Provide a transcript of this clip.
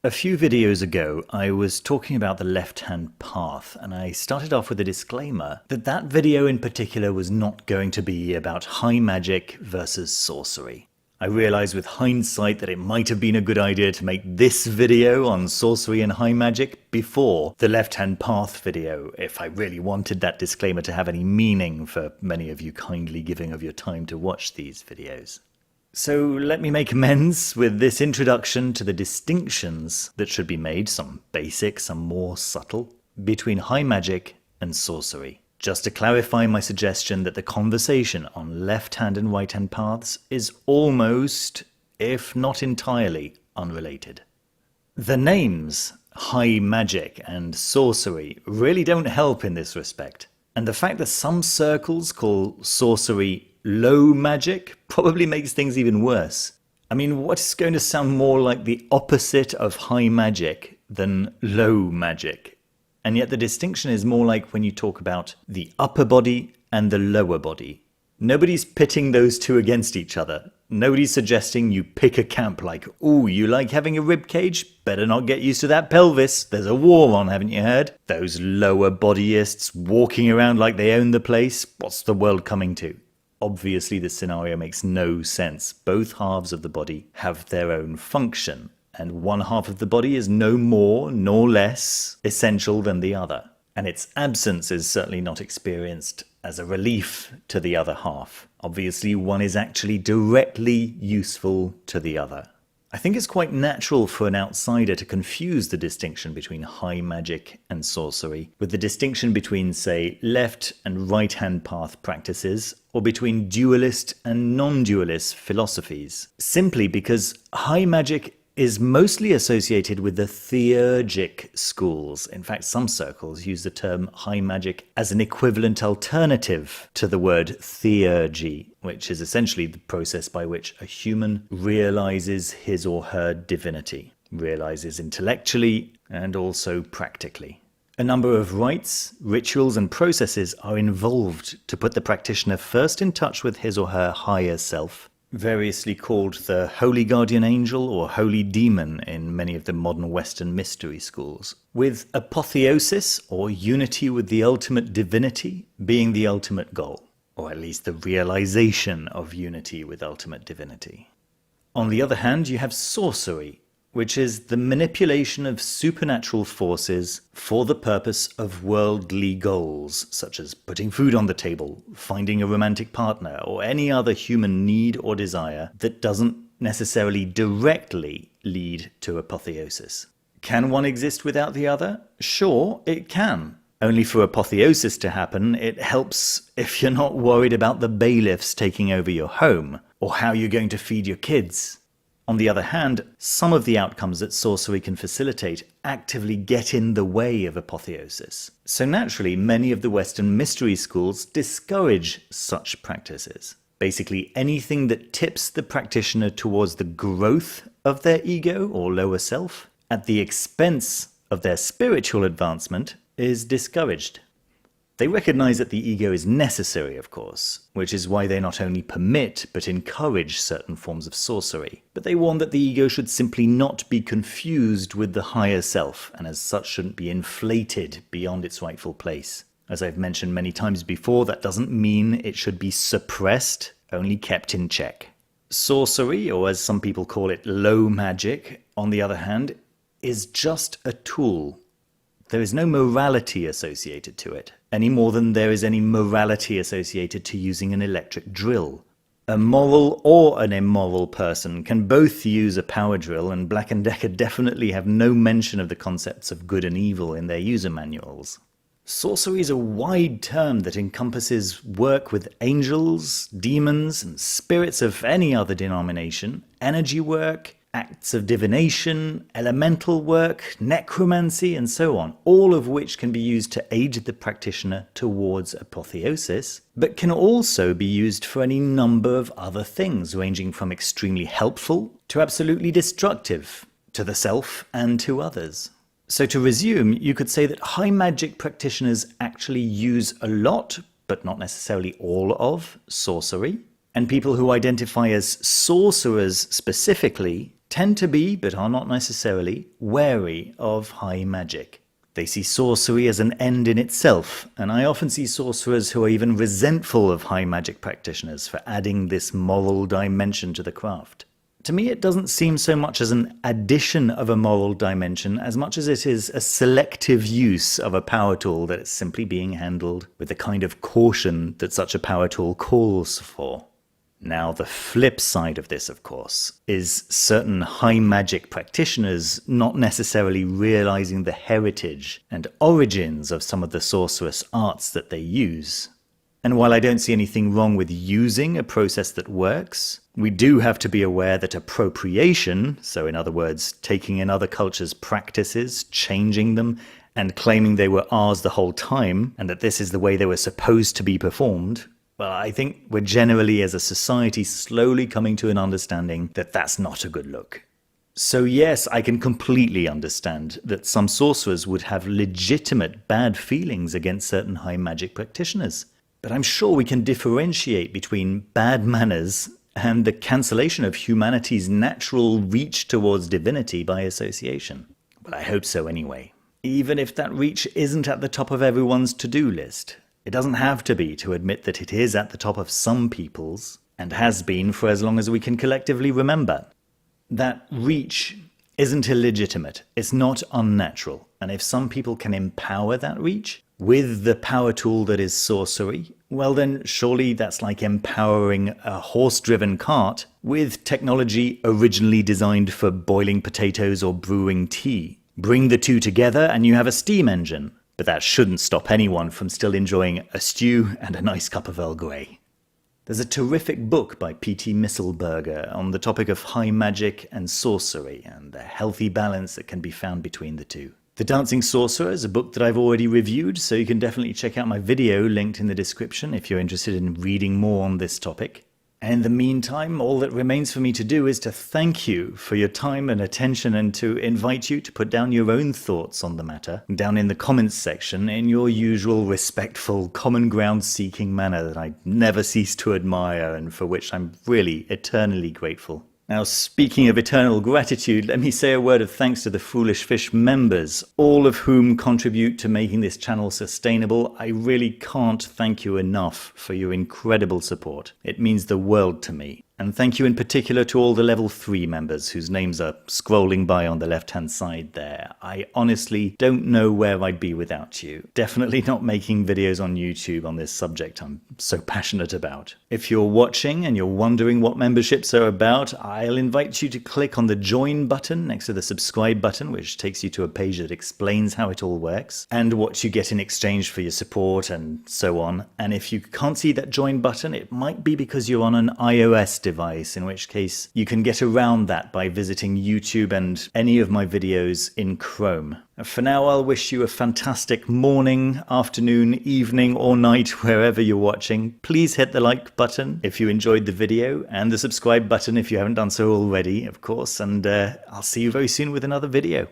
A few videos ago, I was talking about the left-hand path, and I started off with a disclaimer that that video in particular was not going to be about high magic versus sorcery. I realized with hindsight that it might have been a good idea to make this video on sorcery and high magic before the left-hand path video, if I really wanted that disclaimer to have any meaning for many of you kindly giving of your time to watch these videos. So let me make amends with this introduction to the distinctions that should be made, some basic, some more subtle, between high magic and sorcery. Just to clarify my suggestion that the conversation on left-hand and right-hand paths is almost, if not entirely, unrelated. The names high magic and sorcery really don't help in this respect, and the fact that some circles call sorcery low magic probably makes things even worse. I mean, what is going to sound more like the opposite of high magic than low magic? And yet the distinction is more like when you talk about the upper body and the lower body. Nobody's pitting those two against each other. Nobody's suggesting you pick a camp like, ooh, you like having a rib cage? Better not get used to that pelvis. There's a war on, haven't you heard? Those lower bodyists walking around like they own the place. What's the world coming to? Obviously, this scenario makes no sense. Both halves of the body have their own function, and one half of the body is no more nor less essential than the other. And its absence is certainly not experienced as a relief to the other half. Obviously, one is actually directly useful to the other. I think it's quite natural for an outsider to confuse the distinction between high magic and sorcery with the distinction between, say, left and right-hand path practices, or between dualist and non-dualist philosophies, simply because high magic is mostly associated with the theurgic schools. In fact, some circles use the term high magic as an equivalent alternative to the word theurgy, which is essentially the process by which a human realizes his or her divinity, realizes intellectually and also practically. A number of rites, rituals, and processes are involved to put the practitioner first in touch with his or her higher self, variously called the holy guardian angel or holy demon in many of the modern Western mystery schools, with apotheosis or unity with the ultimate divinity being the ultimate goal, or at least the realization of unity with ultimate divinity. On the other hand, you have sorcery, which is the manipulation of supernatural forces for the purpose of worldly goals, such as putting food on the table, finding a romantic partner, or any other human need or desire that doesn't necessarily directly lead to apotheosis. Can one exist without the other? Sure, it can. Only for apotheosis to happen, it helps if you're not worried about the bailiffs taking over your home, or how you're going to feed your kids. On the other hand, some of the outcomes that sorcery can facilitate actively get in the way of apotheosis. So naturally, many of the Western mystery schools discourage such practices. Basically, anything that tips the practitioner towards the growth of their ego or lower self at the expense of their spiritual advancement is discouraged. They recognize that the ego is necessary, of course, which is why they not only permit but encourage certain forms of sorcery. But they warn that the ego should simply not be confused with the higher self, and as such shouldn't be inflated beyond its rightful place. As I've mentioned many times before, that doesn't mean it should be suppressed, only kept in check. Sorcery, or as some people call it, low magic, on the other hand, is just a tool. There is no morality associated to it, any more than there is any morality associated to using an electric drill. A moral or an immoral person can both use a power drill, and Black & Decker definitely have no mention of the concepts of good and evil in their user manuals. Sorcery is a wide term that encompasses work with angels, demons, and spirits of any other denomination, energy work, acts of divination, elemental work, necromancy, and so on, all of which can be used to aid the practitioner towards apotheosis, but can also be used for any number of other things, ranging from extremely helpful to absolutely destructive, to the self and to others. So to resume, you could say that high magic practitioners actually use a lot, but not necessarily all of, sorcery, and people who identify as sorcerers specifically tend to be, but are not necessarily, wary of high magic. They see sorcery as an end in itself, and I often see sorcerers who are even resentful of high magic practitioners for adding this moral dimension to the craft. To me, it doesn't seem so much as an addition of a moral dimension as much as it is a selective use of a power tool that is simply being handled with the kind of caution that such a power tool calls for. Now, the flip side of this, of course, is certain high magic practitioners not necessarily realizing the heritage and origins of some of the sorcerous arts that they use. And while I don't see anything wrong with using a process that works, we do have to be aware that appropriation, so in other words, taking in other cultures' practices, changing them, and claiming they were ours the whole time, and that this is the way they were supposed to be performed, well, I think we're generally as a society slowly coming to an understanding that that's not a good look. So yes, I can completely understand that some sorcerers would have legitimate bad feelings against certain high magic practitioners. But I'm sure we can differentiate between bad manners and the cancellation of humanity's natural reach towards divinity by association. Well, I hope so anyway. Even if that reach isn't at the top of everyone's to-do list. It doesn't have to be to admit that it is at the top of some people's, and has been for as long as we can collectively remember. That reach isn't illegitimate, it's not unnatural, and if some people can empower that reach with the power tool that is sorcery, well then surely that's like empowering a horse-driven cart with technology originally designed for boiling potatoes or brewing tea. Bring the two together and you have a steam engine. But that shouldn't stop anyone from still enjoying a stew and a nice cup of Earl Grey. There's a terrific book by P.T. Misselberger on the topic of high magic and sorcery and the healthy balance that can be found between the two. The Dancing Sorcerer is a book that I've already reviewed, so you can definitely check out my video linked in the description if you're interested in reading more on this topic. And in the meantime, all that remains for me to do is to thank you for your time and attention and to invite you to put down your own thoughts on the matter down in the comments section in your usual respectful, common ground-seeking manner that I never cease to admire and for which I'm really eternally grateful. Now, speaking of eternal gratitude, let me say a word of thanks to the Foolish Fish members, all of whom contribute to making this channel sustainable. I really can't thank you enough for your incredible support. It means the world to me. And thank you in particular to all the level 3 members whose names are scrolling by on the left-hand side there. I honestly don't know where I'd be without you. Definitely not making videos on YouTube on this subject I'm so passionate about. If you're watching and you're wondering what memberships are about, I'll invite you to click on the join button next to the subscribe button, which takes you to a page that explains how it all works and what you get in exchange for your support and so on. And if you can't see that join button, it might be because you're on an iOS device, in which case you can get around that by visiting YouTube and any of my videos in Chrome. For now, I'll wish you a fantastic morning, afternoon, evening, or night, wherever you're watching. Please hit the like button if you enjoyed the video, and the subscribe button if you haven't done so already, of course, and I'll see you very soon with another video.